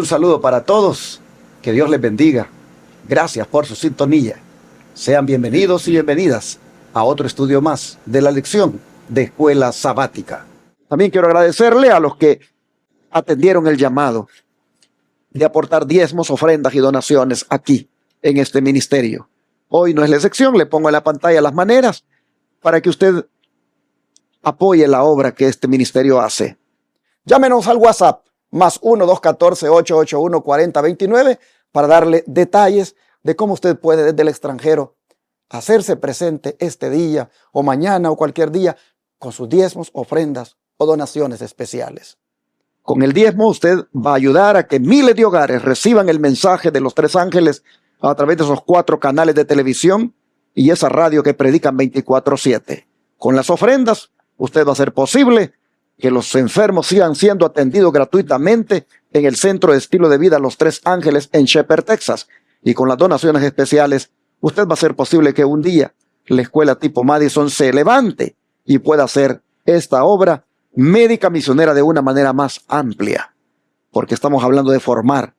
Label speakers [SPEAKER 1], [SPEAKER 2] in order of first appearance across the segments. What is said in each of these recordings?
[SPEAKER 1] Un saludo para todos. Que Dios les bendiga. Gracias por su sintonía. Sean bienvenidos y bienvenidas a otro estudio más de la lección de Escuela Sabática. También quiero agradecerle a los que atendieron el llamado de aportar diezmos, ofrendas y donaciones aquí en este ministerio. Hoy no es la excepción, le pongo en la pantalla las maneras para que usted apoye la obra que este ministerio hace. Llámenos al WhatsApp más 1-214-881-4029 para darle detalles de cómo usted puede desde el extranjero hacerse presente este día o mañana o cualquier día con sus diezmos, ofrendas o donaciones especiales. Con el diezmo usted va a ayudar a que miles de hogares reciban el mensaje de los tres ángeles a través de esos 4 canales de televisión y esa radio que predican 24/7. Con las ofrendas usted va a hacer posible que los enfermos sigan siendo atendidos gratuitamente en el Centro de Estilo de Vida Los Tres Ángeles en Shepherd, Texas. Y con las donaciones especiales, usted va a hacer posible que un día la escuela tipo Madison se levante y pueda hacer esta obra médica misionera de una manera más amplia. Porque estamos hablando de formar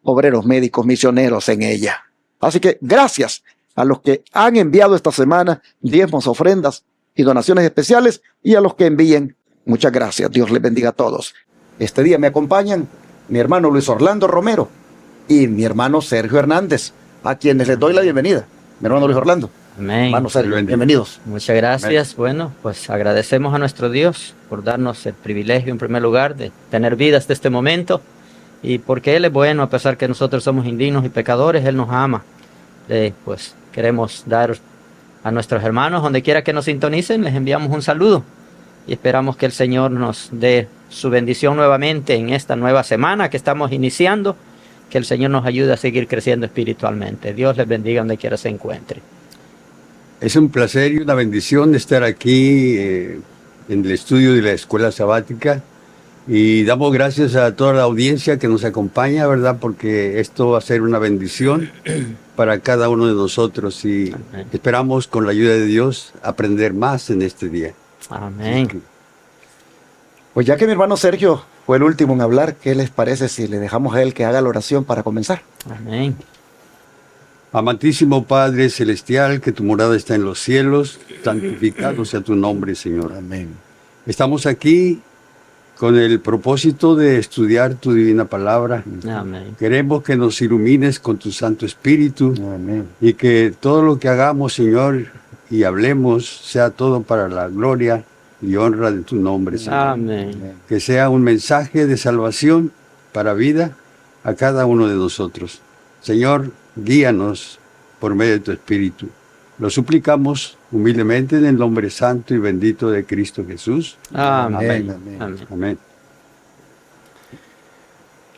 [SPEAKER 1] obreros médicos misioneros en ella. Así que gracias a los que han enviado esta semana diezmos, ofrendas y donaciones especiales y a los que envíen. Muchas gracias. Dios les bendiga a todos. Este día me acompañan mi hermano Luis Orlando Romero y mi hermano Sergio Hernández, a quienes les doy la bienvenida. Mi hermano Luis Orlando.
[SPEAKER 2] Amén.
[SPEAKER 1] Hermano Sergio, bienvenidos.
[SPEAKER 2] Muchas gracias.
[SPEAKER 1] Amén.
[SPEAKER 2] Bueno, pues agradecemos a nuestro Dios por darnos el privilegio en primer lugar de tener vida hasta este momento y porque Él es bueno, a pesar que nosotros somos indignos y pecadores, Él nos ama. Pues queremos dar a nuestros hermanos, donde quiera que nos sintonicen, les enviamos un saludo y esperamos que el Señor nos dé su bendición nuevamente en esta nueva semana que estamos iniciando, que el Señor nos ayude a seguir creciendo espiritualmente. Dios les bendiga donde quiera se encuentre.
[SPEAKER 3] Es un placer y una bendición estar aquí en el estudio de la Escuela Sabática y damos gracias a toda la audiencia que nos acompaña, ¿verdad? Porque esto va a ser una bendición para cada uno de nosotros y
[SPEAKER 2] Amén.
[SPEAKER 3] Esperamos con la ayuda de Dios aprender más en este día.
[SPEAKER 2] Amén.
[SPEAKER 1] Pues ya que mi hermano Sergio fue el último en hablar, ¿qué les parece si le dejamos a él que haga la oración para comenzar?
[SPEAKER 2] Amén.
[SPEAKER 3] Amantísimo Padre Celestial, que tu morada está en los cielos, santificado sea tu nombre, Señor.
[SPEAKER 1] Amén.
[SPEAKER 3] Estamos aquí con el propósito de estudiar tu divina palabra.
[SPEAKER 2] Amén.
[SPEAKER 3] Queremos que nos ilumines con tu Santo Espíritu
[SPEAKER 1] Amén.
[SPEAKER 3] y que todo lo que hagamos, Señor, y hablemos, sea todo para la gloria y honra de tu nombre, Señor.
[SPEAKER 2] Amén.
[SPEAKER 3] Que sea un mensaje de salvación para vida a cada uno de nosotros. Señor, guíanos por medio de tu Espíritu. Lo suplicamos humildemente en el nombre santo y bendito de Cristo Jesús.
[SPEAKER 2] Amén.
[SPEAKER 1] Amén.
[SPEAKER 2] Amén.
[SPEAKER 3] Amén.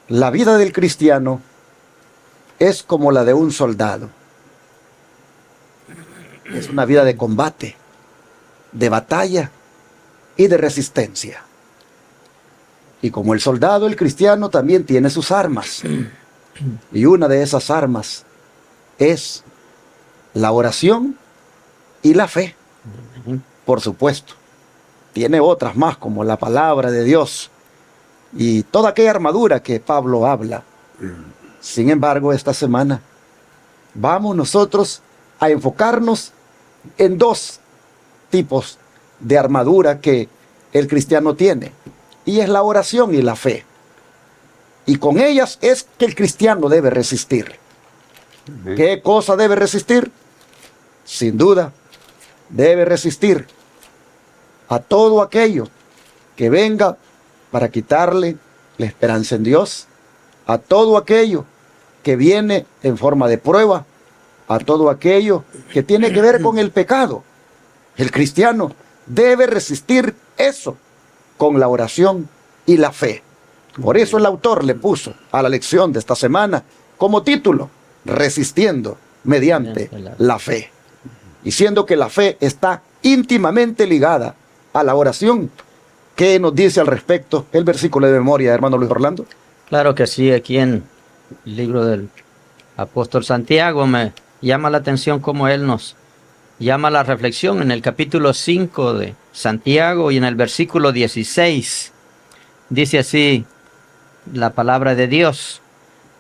[SPEAKER 1] La vida del cristiano es como la de un soldado. Es una vida de combate, de batalla y de resistencia. Y como el soldado, el cristiano también tiene sus armas. Y una de esas armas es la oración y la fe. Por supuesto. Tiene otras más, como la palabra de Dios y toda aquella armadura que Pablo habla. Sin embargo, esta semana vamos nosotros a enfocarnos en 2 tipos de armadura que el cristiano tiene, y es la oración y la fe. Y con ellas es que el cristiano debe resistir. ¿Qué cosa debe resistir? Sin duda, debe resistir a todo aquello que venga para quitarle la esperanza en Dios, a todo aquello que viene en forma de prueba, a todo aquello que tiene que ver con el pecado. El cristiano debe resistir eso con la oración y la fe. Por eso el autor le puso a la lección de esta semana como título, Resistiendo mediante la fe. Y siendo que la fe está íntimamente ligada a la oración, ¿qué nos dice al respecto el versículo de memoria, hermano Luis Orlando?
[SPEAKER 2] Claro que sí, aquí en el libro del apóstol Santiago me llama la atención cómo él nos llama a la reflexión en el capítulo 5 de Santiago y en el versículo 16. Dice así: la palabra de Dios.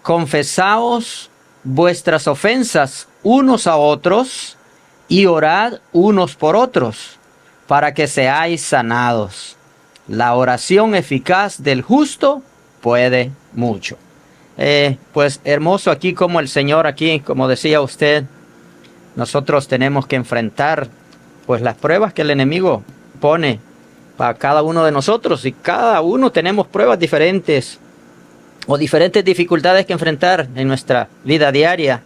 [SPEAKER 2] Confesaos vuestras ofensas unos a otros y orad unos por otros para que seáis sanados. La oración eficaz del justo puede mucho. Pues hermoso aquí como el Señor aquí, como decía usted, nosotros tenemos que enfrentar pues las pruebas que el enemigo pone para cada uno de nosotros, y cada uno tenemos pruebas diferentes o diferentes dificultades que enfrentar en nuestra vida diaria,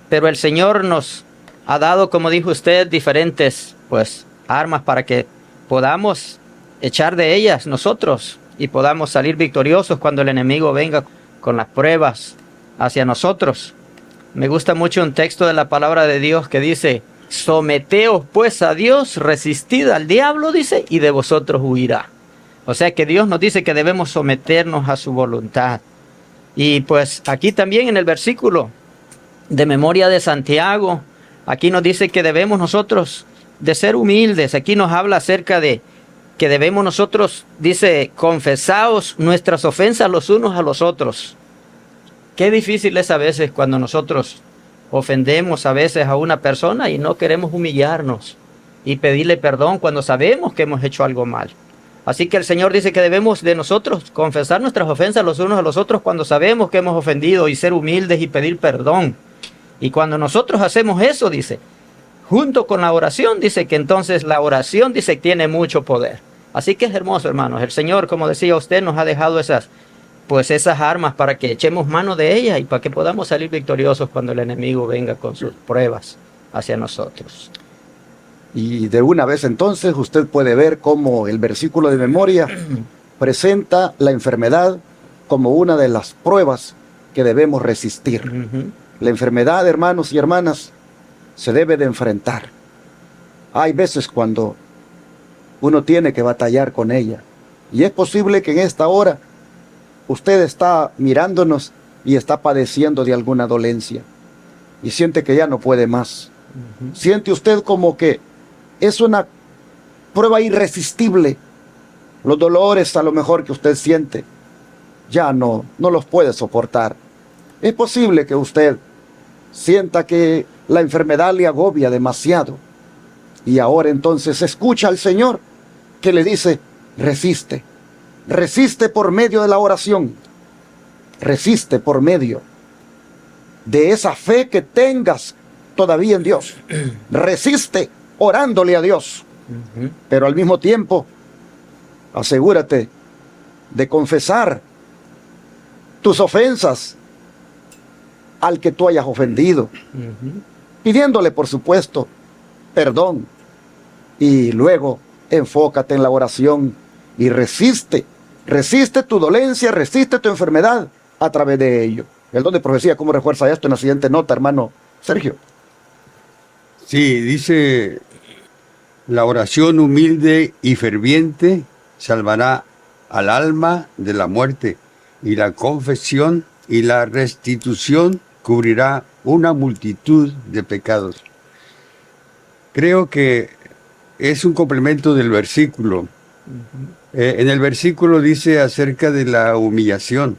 [SPEAKER 2] pero el Señor nos ha dado, como dijo usted, diferentes pues armas para que podamos echar de ellas nosotros y podamos salir victoriosos cuando el enemigo venga con las pruebas hacia nosotros. Me gusta mucho un texto de la palabra de Dios que dice: someteos pues a Dios, resistid al diablo, dice, y de vosotros huirá. O sea que Dios nos dice que debemos someternos a su voluntad. Y pues aquí también en el versículo de memoria de Santiago, aquí nos dice que debemos nosotros de ser humildes. Aquí nos habla acerca de que debemos nosotros, dice, confesaos nuestras ofensas los unos a los otros. Qué difícil es a veces cuando nosotros ofendemos a veces a una persona y no queremos humillarnos y pedirle perdón cuando sabemos que hemos hecho algo mal. Así que el Señor dice que debemos de nosotros confesar nuestras ofensas los unos a los otros cuando sabemos que hemos ofendido, y ser humildes y pedir perdón. Y cuando nosotros hacemos eso, dice, junto con la oración, dice que entonces la oración, dice, tiene mucho poder. Así que es hermoso, hermanos. El Señor, como decía usted, nos ha dejado esas armas para que echemos mano de ellas y para que podamos salir victoriosos cuando el enemigo venga con sus pruebas hacia nosotros.
[SPEAKER 1] Y de una vez entonces usted puede ver cómo el versículo de memoria presenta la enfermedad como una de las pruebas que debemos resistir. La enfermedad, hermanos y hermanas, se debe de enfrentar. Hay veces cuando uno tiene que batallar con ella. Y es posible que en esta hora usted está mirándonos y está padeciendo de alguna dolencia y siente que ya no puede más. Siente usted como que es una prueba irresistible. Los dolores a lo mejor que usted siente ya no los puede soportar. Es posible que usted sienta que la enfermedad le agobia demasiado. Y ahora entonces escucha al Señor que le dice: resiste. Resiste por medio de la oración. Resiste por medio de esa fe que tengas todavía en Dios. Resiste orándole a Dios. Pero al mismo tiempo, asegúrate de confesar tus ofensas al que tú hayas ofendido, pidiéndole, por supuesto, perdón. Y luego enfócate en la oración y resiste tu dolencia, resiste tu enfermedad a través de ello. El don de profecía, ¿cómo refuerza esto en la siguiente nota, hermano Sergio?
[SPEAKER 3] Sí, dice: la oración humilde y ferviente salvará al alma de la muerte, y la confesión y la restitución cubrirá una multitud de pecados. Creo que es un complemento del versículo. En el versículo dice acerca de la humillación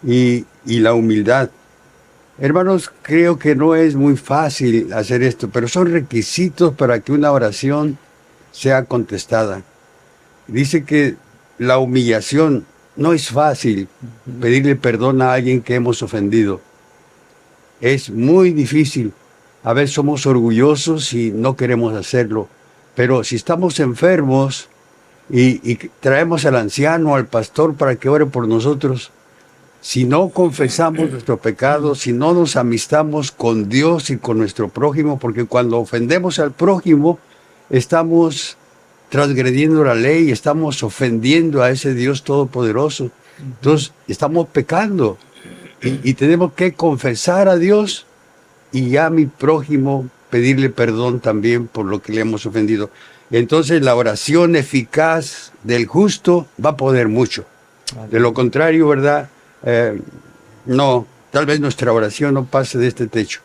[SPEAKER 3] y la humildad. Hermanos, creo que no es muy fácil hacer esto, pero son requisitos para que una oración sea contestada. Dice que la humillación no es fácil, pedirle perdón a alguien que hemos ofendido. Es muy difícil. A veces somos orgullosos y no queremos hacerlo. Pero si estamos enfermos y traemos al anciano, al pastor, para que ore por nosotros, si no confesamos nuestro pecado, si no nos amistamos con Dios y con nuestro prójimo, porque cuando ofendemos al prójimo, estamos transgrediendo la ley, estamos ofendiendo a ese Dios todopoderoso. Entonces, estamos pecando y tenemos que confesar a Dios y a mi prójimo pedirle perdón también por lo que le hemos ofendido. Entonces, la oración eficaz del justo va a poder mucho. De lo contrario, ¿verdad? No, tal vez nuestra oración no pase de este techo,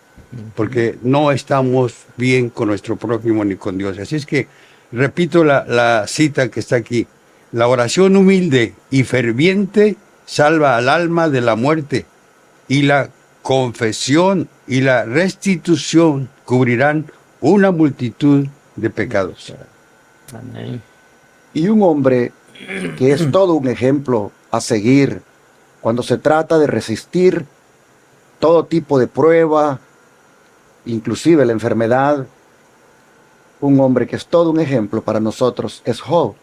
[SPEAKER 3] porque no estamos bien con nuestro prójimo ni con Dios. Así es que repito la cita que está aquí: la oración humilde y ferviente salva al alma de la muerte, y la confesión y la restitución cubrirán una multitud de pecados.
[SPEAKER 2] Amén.
[SPEAKER 1] Y un hombre que es todo un ejemplo a seguir cuando se trata de resistir todo tipo de prueba, inclusive la enfermedad. Un hombre que es todo un ejemplo para nosotros es Job.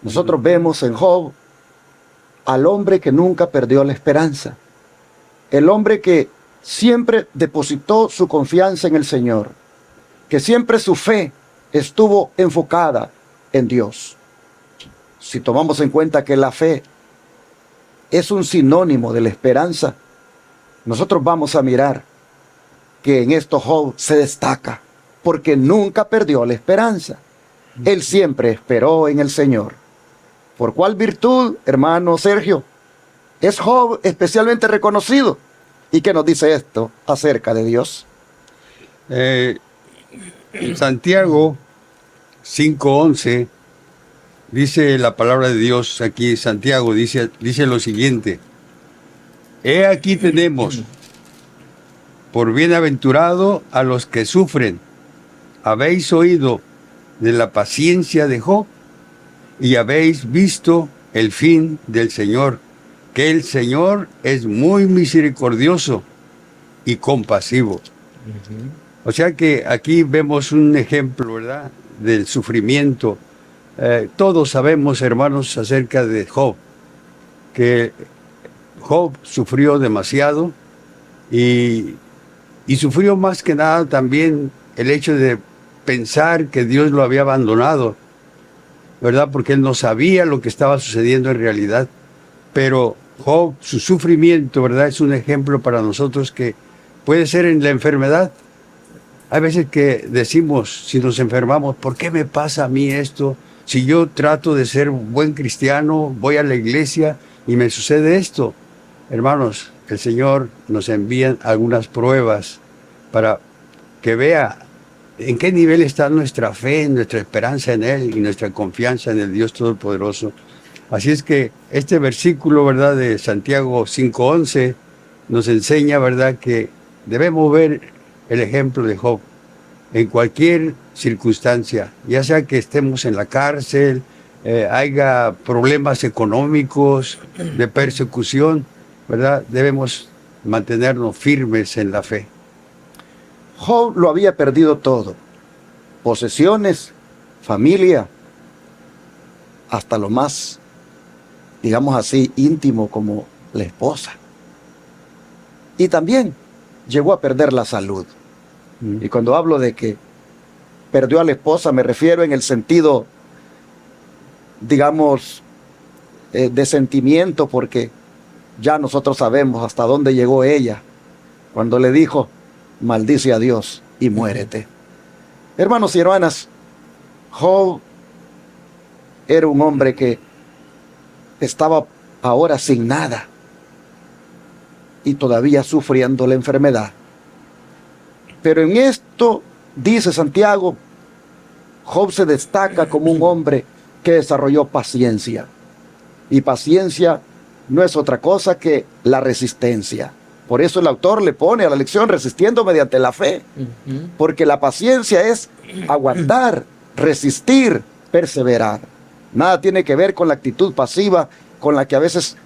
[SPEAKER 1] Nosotros vemos en Job al hombre que nunca perdió la esperanza, el hombre que siempre depositó su confianza en el Señor, que siempre su fe estuvo enfocada en Dios. Si tomamos en cuenta que la fe es un sinónimo de la esperanza, nosotros vamos a mirar que en esto Job se destaca, porque nunca perdió la esperanza. Él siempre esperó en el Señor. ¿Por cuál virtud, hermano Sergio, es Job especialmente reconocido? ¿Y qué nos dice esto acerca de Dios?
[SPEAKER 3] En Santiago 5:11 dice la palabra de Dios aquí. Santiago dice lo siguiente: he aquí tenemos por bienaventurado a los que sufren. Habéis oído de la paciencia de Job y habéis visto el fin del Señor, que el Señor es muy misericordioso y compasivo. O sea que aquí vemos un ejemplo, ¿verdad?, del sufrimiento. Todos sabemos, hermanos, acerca de Job, que Job sufrió demasiado y sufrió más que nada también el hecho de pensar que Dios lo había abandonado, ¿verdad? Porque él no sabía lo que estaba sucediendo en realidad. Pero Job, su sufrimiento, ¿verdad?, es un ejemplo para nosotros que puede ser en la enfermedad. Hay veces que decimos, si nos enfermamos, ¿por qué me pasa a mí esto? Si yo trato de ser un buen cristiano, voy a la iglesia y me sucede esto. Hermanos, el Señor nos envía algunas pruebas para que vea en qué nivel está nuestra fe, nuestra esperanza en Él y nuestra confianza en el Dios Todopoderoso. Así es que este versículo, ¿verdad?, de Santiago 5:11 nos enseña, ¿verdad?, que debemos ver el ejemplo de Job en cualquier circunstancia, ya sea que estemos en la cárcel, haya problemas económicos, de persecución, ¿verdad? Debemos mantenernos firmes en la fe.
[SPEAKER 1] Job lo había perdido todo: posesiones, familia, hasta lo más, digamos así, íntimo como la esposa. Y también llegó a perder la salud. Y cuando hablo de que perdió a la esposa, me refiero en el sentido, digamos, de sentimiento, porque ya nosotros sabemos hasta dónde llegó ella cuando le dijo: maldice a Dios y muérete. Hermanos y hermanas, Job era un hombre que estaba ahora sin nada y todavía sufriendo la enfermedad. Pero en esto, dice Santiago, Job se destaca como un hombre que desarrolló paciencia. Y paciencia no es otra cosa que la resistencia. Por eso el autor le pone a la lección resistiendo mediante la fe. Porque la paciencia es aguantar, resistir, perseverar. Nada tiene que ver con la actitud pasiva con la que a veces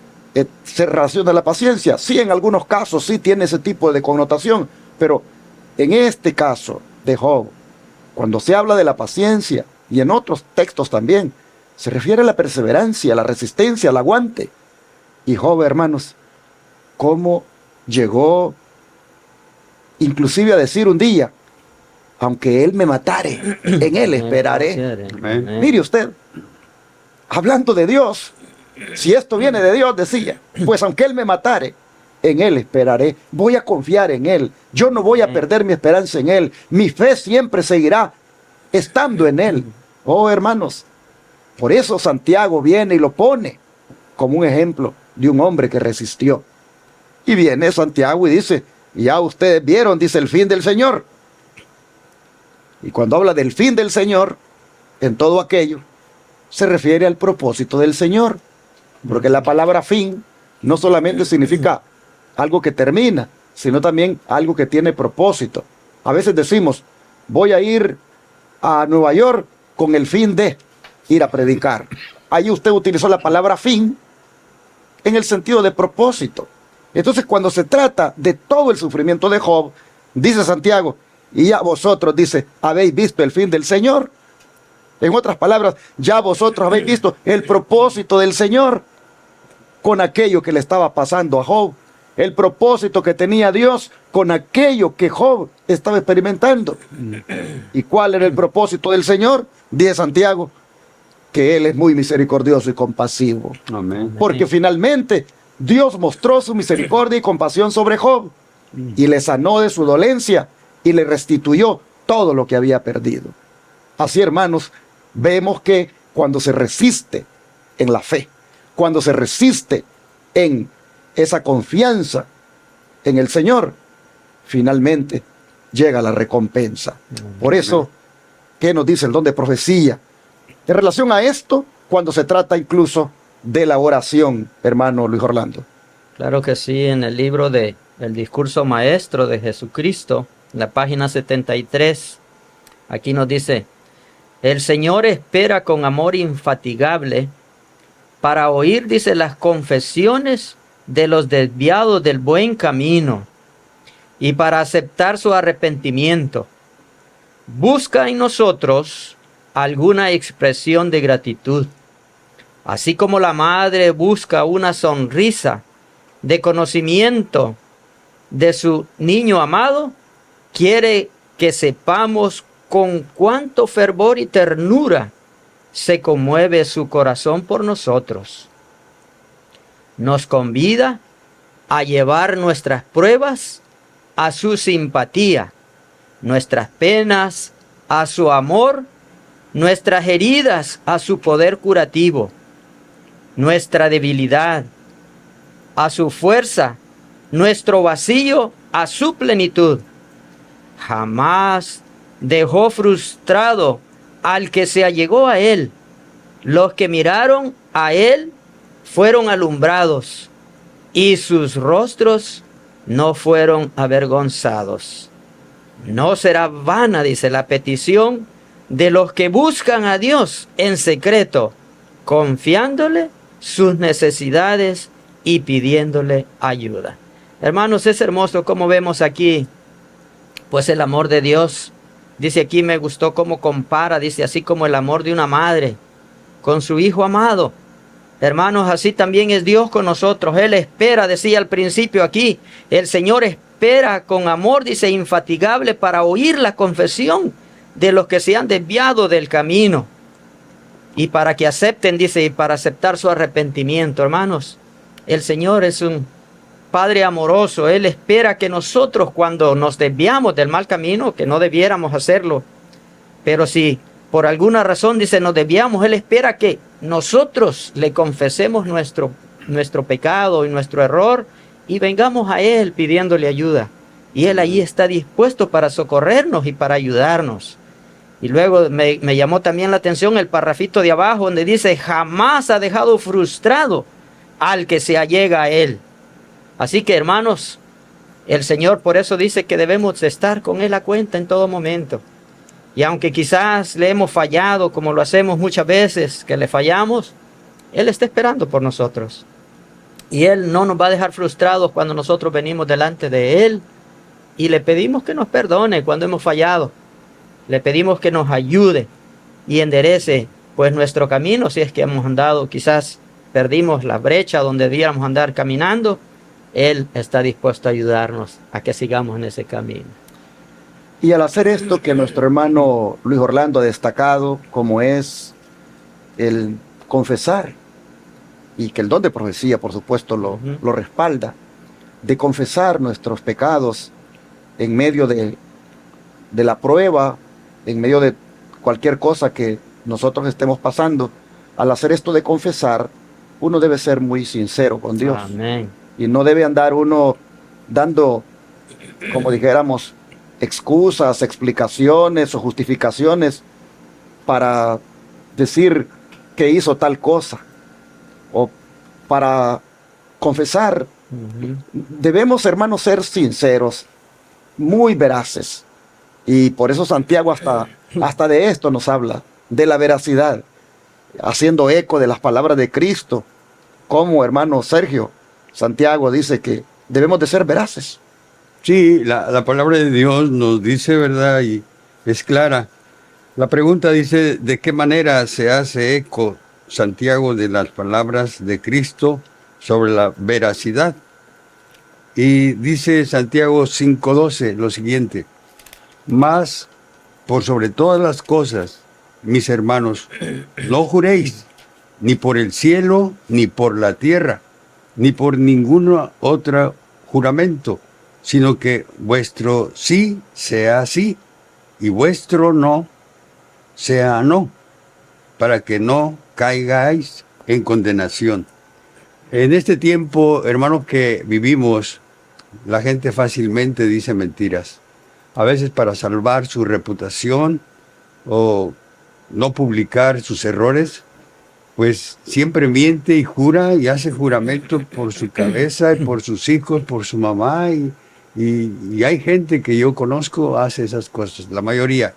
[SPEAKER 1] se relaciona la paciencia. Sí, en algunos casos sí tiene ese tipo de connotación, pero en este caso de Job, cuando se habla de la paciencia, y en otros textos también, se refiere a la perseverancia, a la resistencia, al aguante. Y Job, hermanos, cómo llegó inclusive a decir un día: aunque él me matare, en él esperaré. Mire usted, hablando de Dios, si esto viene de Dios, decía, pues aunque él me matare, en él esperaré. Voy a confiar en él. Yo no voy a perder mi esperanza en él. Mi fe siempre seguirá estando en él. Oh, hermanos, por eso Santiago viene y lo pone como un ejemplo de un hombre que resistió. Y viene Santiago y dice: ya ustedes vieron, dice, el fin del Señor. Y cuando habla del fin del Señor, en todo aquello, se refiere al propósito del Señor. Porque la palabra fin no solamente significa algo que termina, sino también algo que tiene propósito. A veces decimos, voy a ir a Nueva York con el fin de ir a predicar. Ahí usted utilizó la palabra fin en el sentido de propósito. Entonces, cuando se trata de todo el sufrimiento de Job, dice Santiago, y ya vosotros, dice, habéis visto el fin del Señor. En otras palabras, ya vosotros habéis visto el propósito del Señor con aquello que le estaba pasando a Job. El propósito que tenía Dios con aquello que Job estaba experimentando. ¿Y cuál era el propósito del Señor? Dice Santiago, que Él es muy misericordioso y compasivo.
[SPEAKER 3] Amén.
[SPEAKER 1] Porque finalmente Dios mostró su misericordia y compasión sobre Job y le sanó de su dolencia y le restituyó todo lo que había perdido. Así, hermanos, vemos que cuando se resiste en la fe, cuando se resiste en esa confianza en el Señor, finalmente llega la recompensa. Por eso, ¿qué nos dice el don de profecía? En relación a esto, cuando se trata incluso de la oración, hermano Luis Orlando.
[SPEAKER 2] Claro que sí, en el libro de El Discurso Maestro de Jesucristo, en la página 73, aquí nos dice, el Señor espera con amor infatigable para oír, dice, las confesiones de los desviados del buen camino y para aceptar su arrepentimiento. Busca en nosotros alguna expresión de gratitud, así como la madre busca una sonrisa de conocimiento de su niño amado, quiere que sepamos con cuánto fervor y ternura se conmueve su corazón por nosotros. Nos convida a llevar nuestras pruebas a su simpatía, nuestras penas a su amor, nuestras heridas a su poder curativo, nuestra debilidad a su fuerza, nuestro vacío a su plenitud. Jamás dejó frustrado al que se allegó a él. Los que miraron a él fueron alumbrados y sus rostros no fueron avergonzados. No será vana, dice, la petición de los que buscan a Dios en secreto, confiándole sus necesidades y pidiéndole ayuda. Hermanos, es hermoso como vemos aquí, pues el amor de Dios. Dice aquí, me gustó cómo compara, dice, así como el amor de una madre con su hijo amado. Hermanos, así también es Dios con nosotros. Él espera, decía al principio aquí, el Señor espera con amor, dice, infatigable para oír la confesión de los que se han desviado del camino y para que acepten, dice, y para aceptar su arrepentimiento. Hermanos, el Señor es un Padre amoroso. Él espera que nosotros, cuando nos desviamos del mal camino, que no debiéramos hacerlo, pero si por alguna razón, dice, nos desviamos, Él espera que nosotros le confesemos nuestro pecado y nuestro error y vengamos a Él pidiéndole ayuda. Y Él ahí está dispuesto para socorrernos y para ayudarnos. Y luego me llamó también la atención el parrafito de abajo donde dice, jamás ha dejado frustrado al que se allega a Él. Así que, hermanos, el Señor por eso dice que debemos estar con Él a cuenta en todo momento. Y aunque quizás le hemos fallado, como lo hacemos muchas veces, que le fallamos, Él está esperando por nosotros. Y Él no nos va a dejar frustrados cuando nosotros venimos delante de Él y le pedimos que nos perdone cuando hemos fallado. Le pedimos que nos ayude y enderece pues nuestro camino si es que hemos andado, quizás perdimos la brecha donde debiéramos andar caminando. Él está dispuesto a ayudarnos a que sigamos en ese camino.
[SPEAKER 1] Y al hacer esto que nuestro hermano Luis Orlando ha destacado, como es el confesar, y que el don de profecía, por supuesto, lo respalda, de confesar nuestros pecados en medio de la prueba, en medio de cualquier cosa que nosotros estemos pasando. Al hacer esto de confesar, uno debe ser muy sincero con Dios.
[SPEAKER 2] Amén.
[SPEAKER 1] Y no debe andar uno dando, como dijéramos, excusas, explicaciones o justificaciones para decir que hizo tal cosa o para confesar,
[SPEAKER 2] Ujú.
[SPEAKER 1] debemos, hermanos, ser sinceros, muy veraces. Y por eso Santiago hasta de esto nos habla, de la veracidad, haciendo eco de las palabras de Cristo. Como, hermano Sergio, Santiago dice que debemos de ser veraces.
[SPEAKER 3] Sí, la palabra de Dios nos dice, ¿verdad? Y es clara. La pregunta dice, ¿de qué manera se hace eco Santiago de las palabras de Cristo sobre la veracidad? Y dice Santiago 5:12 lo siguiente: mas por sobre todas las cosas, mis hermanos, no juréis ni por el cielo, ni por la tierra, ni por ningún otro juramento, sino que vuestro sí sea sí y vuestro no sea no, para que no caigáis en condenación. En este tiempo, hermanos, que vivimos, la gente fácilmente dice mentiras. A veces para salvar su reputación o no publicar sus errores, pues siempre miente y jura y hace juramento por su cabeza y por sus hijos, por su mamá. Y hay gente que yo conozco hace esas cosas, la mayoría.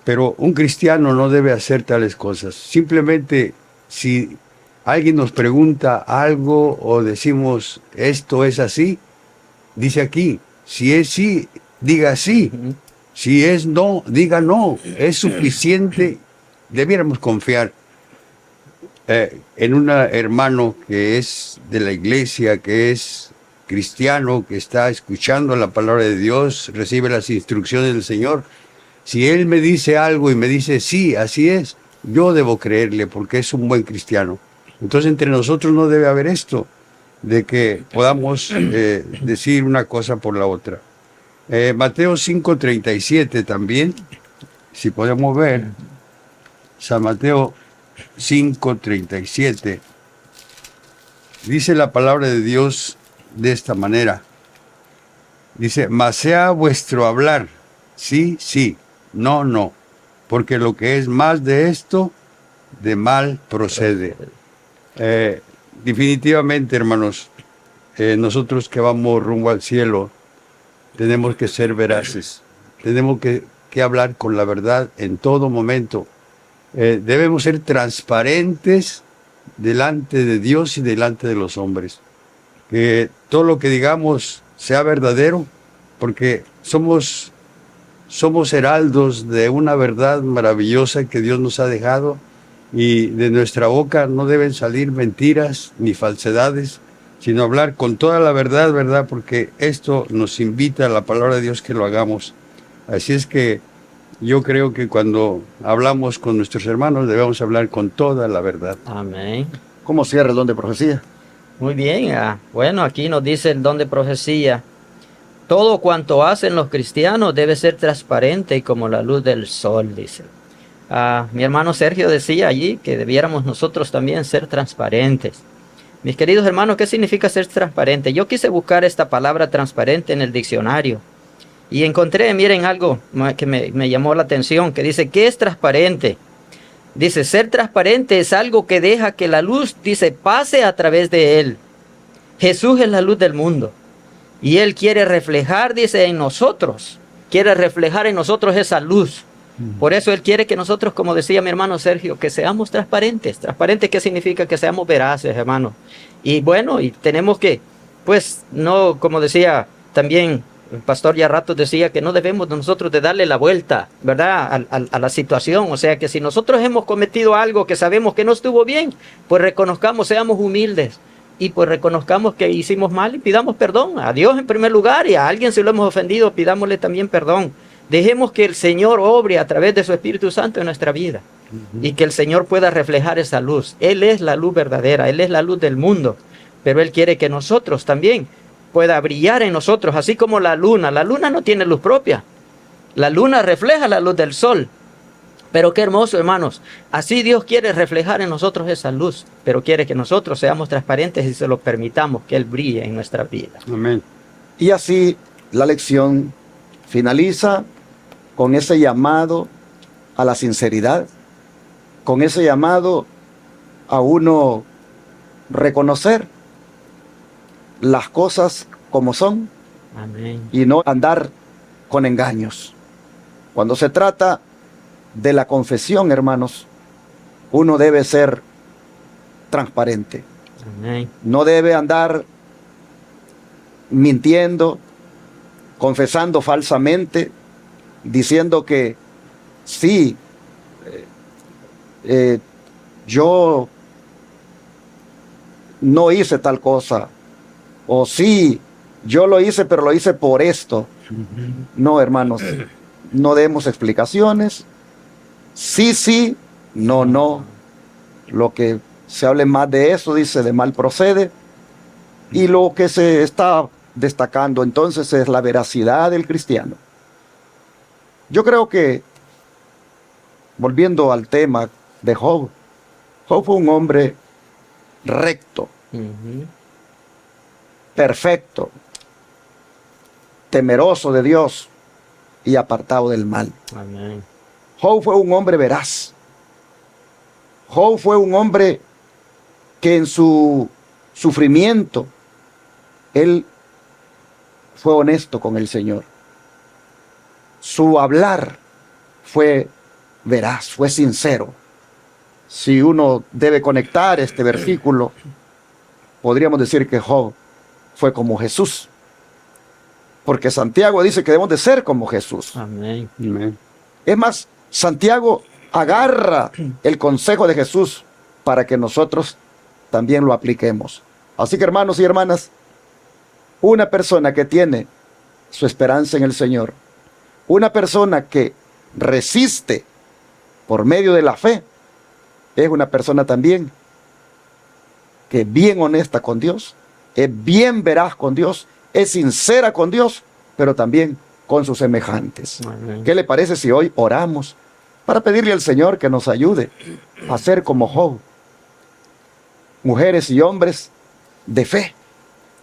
[SPEAKER 3] Pero un cristiano no debe hacer tales cosas. Simplemente si alguien nos pregunta algo o decimos esto es así, dice aquí, si es sí, diga sí.
[SPEAKER 2] Ujú.
[SPEAKER 3] Si es no, diga no. Es suficiente. Debiéramos confiar en un hermano que es de la iglesia, que es cristiano, que está escuchando la palabra de Dios, recibe las instrucciones del Señor. Si él me dice algo y me dice sí, así es, yo debo creerle porque es un buen cristiano. Entonces entre nosotros no debe haber esto de que podamos decir una cosa por la otra. Mateo 5:37 también, si podemos ver, San Mateo 5:37, dice la palabra de Dios de esta manera. Dice, mas sea vuestro hablar, sí, sí, no, no, porque lo que es más de esto, de mal procede. Definitivamente, hermanos, nosotros que vamos rumbo al cielo, tenemos que ser veraces, tenemos que hablar con la verdad en todo momento. Debemos ser transparentes delante de Dios y delante de los hombres. Que todo lo que digamos sea verdadero, porque somos heraldos de una verdad maravillosa que Dios nos ha dejado, y de nuestra boca no deben salir mentiras ni falsedades, sino hablar con toda la verdad, ¿verdad? Porque esto nos invita a la palabra de Dios que lo hagamos. Así es que yo creo que cuando hablamos con nuestros hermanos debemos hablar con toda la verdad.
[SPEAKER 2] Amén.
[SPEAKER 1] ¿Cómo cierra el don de profecía?
[SPEAKER 2] Muy bien. Bueno, aquí nos dice el don de profecía. Todo cuanto hacen los cristianos debe ser transparente y como la luz del sol, dice. Mi hermano Sergio decía allí que debiéramos nosotros también ser transparentes. Mis queridos hermanos, ¿qué significa ser transparente? Yo quise buscar esta palabra transparente en el diccionario y encontré, miren, algo que me llamó la atención, que dice, ¿qué es transparente? Dice, ser transparente es algo que deja que la luz, dice, pase a través de él. Jesús es la luz del mundo y él quiere reflejar, dice, en nosotros, quiere reflejar en nosotros esa luz. Por eso él quiere que nosotros, como decía mi hermano Sergio, que seamos transparentes. ¿Transparentes qué significa? Que seamos veraces, hermano. Y bueno, y tenemos que, pues, no, como decía también el pastor ya ratos decía, que no debemos nosotros de darle la vuelta, ¿verdad? A la situación. O sea, que si nosotros hemos cometido algo que sabemos que no estuvo bien, pues reconozcamos, seamos humildes. Y pues reconozcamos que hicimos mal y pidamos perdón a Dios en primer lugar, y a alguien si lo hemos ofendido, pidámosle también perdón. Dejemos que el Señor obre a través de su Espíritu Santo en nuestra vida y que el Señor pueda reflejar esa luz. Él es la luz verdadera, Él es la luz del mundo, pero Él quiere que nosotros también pueda brillar en nosotros, así como la luna. La luna no tiene luz propia, la luna refleja la luz del sol. Pero qué hermoso, hermanos, así Dios quiere reflejar en nosotros esa luz, pero quiere que nosotros seamos transparentes y se lo permitamos, que Él brille en nuestra vida.
[SPEAKER 3] Amén.
[SPEAKER 1] Y así la lección finaliza con ese llamado a la sinceridad, con ese llamado a uno reconocer las cosas como son
[SPEAKER 2] Amén.
[SPEAKER 1] y no andar con engaños. Cuando se trata de la confesión, hermanos, uno debe ser transparente.
[SPEAKER 2] Amén.
[SPEAKER 1] No debe andar mintiendo, confesando falsamente, diciendo que sí, yo no hice tal cosa, o sí, yo lo hice, pero lo hice por esto. No, hermanos, no demos explicaciones. Sí, sí, no, no. Lo que se hable más de eso, dice, de mal procede. Y lo que se está destacando entonces es la veracidad del cristiano. Yo creo que, volviendo al tema de Job, Job fue un hombre recto,
[SPEAKER 2] Ujú.
[SPEAKER 1] perfecto, temeroso de Dios y apartado del mal.
[SPEAKER 2] Amén.
[SPEAKER 1] Job fue un hombre veraz. Job fue un hombre que en su sufrimiento, él fue honesto con el Señor. Su hablar fue veraz, fue sincero. Si uno debe conectar este versículo, podríamos decir que Job fue como Jesús. Porque Santiago dice que debemos de ser como Jesús.
[SPEAKER 2] Amén.
[SPEAKER 3] Amén.
[SPEAKER 1] Es más, Santiago agarra el consejo de Jesús para que nosotros también lo apliquemos. Así que, hermanos y hermanas, una persona que tiene su esperanza en el Señor, una persona que resiste por medio de la fe, es una persona también que es bien honesta con Dios, es bien veraz con Dios, es sincera con Dios, pero también con sus semejantes.
[SPEAKER 2] Amén.
[SPEAKER 1] ¿Qué le parece si hoy oramos para pedirle al Señor que nos ayude a ser como Job? Mujeres y hombres de fe,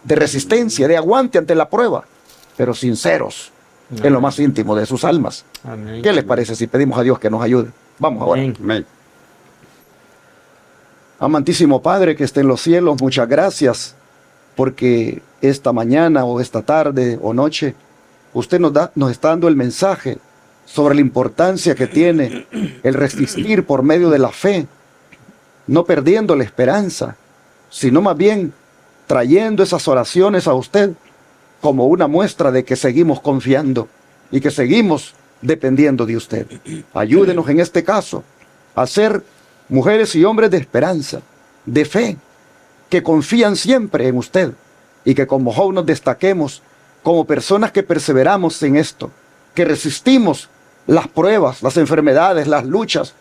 [SPEAKER 1] de resistencia, de aguante ante la prueba, pero sinceros en lo más íntimo de sus almas.
[SPEAKER 2] Amén.
[SPEAKER 1] ¿Qué les parece si pedimos a Dios que nos ayude? Vamos ahora.
[SPEAKER 2] Amén.
[SPEAKER 3] Amén.
[SPEAKER 1] Amantísimo Padre que esté en los cielos, muchas gracias porque esta mañana o esta tarde o noche usted nos está dando el mensaje sobre la importancia que tiene el resistir por medio de la fe, no perdiendo la esperanza, sino más bien trayendo esas oraciones a usted como una muestra de que seguimos confiando y que seguimos dependiendo de usted. Ayúdenos en este caso a ser mujeres y hombres de esperanza, de fe, que confían siempre en usted y que como Job nos destaquemos como personas que perseveramos en esto, que resistimos las pruebas, las enfermedades, las luchas,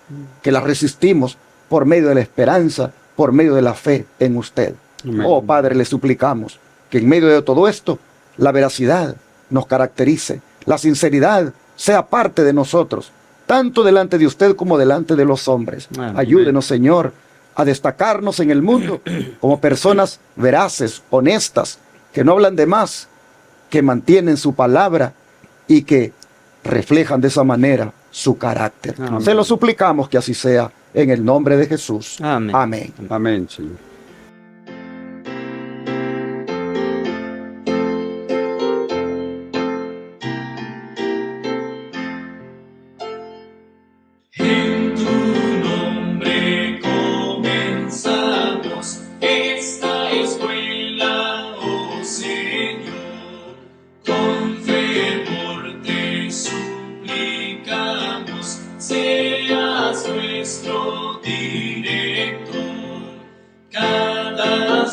[SPEAKER 1] que las resistimos por medio de la esperanza, por medio de la fe en usted.
[SPEAKER 3] Amén.
[SPEAKER 1] Oh Padre, le suplicamos que en medio de todo esto, la veracidad nos caracterice, la sinceridad sea parte de nosotros, tanto delante de usted como delante de los hombres.
[SPEAKER 2] Amén.
[SPEAKER 1] Ayúdenos, Señor, a destacarnos en el mundo como personas veraces, honestas, que no hablan de más, que mantienen su palabra y que reflejan de esa manera su carácter.
[SPEAKER 2] Amén.
[SPEAKER 1] Se lo suplicamos que así sea, en el nombre de Jesús.
[SPEAKER 2] Amén.
[SPEAKER 1] Amén.
[SPEAKER 3] Amén, Señor.
[SPEAKER 4] En tu nombre comenzamos esta escuela, oh Señor. Con fervor te suplicamos, seas nuestro director. Cada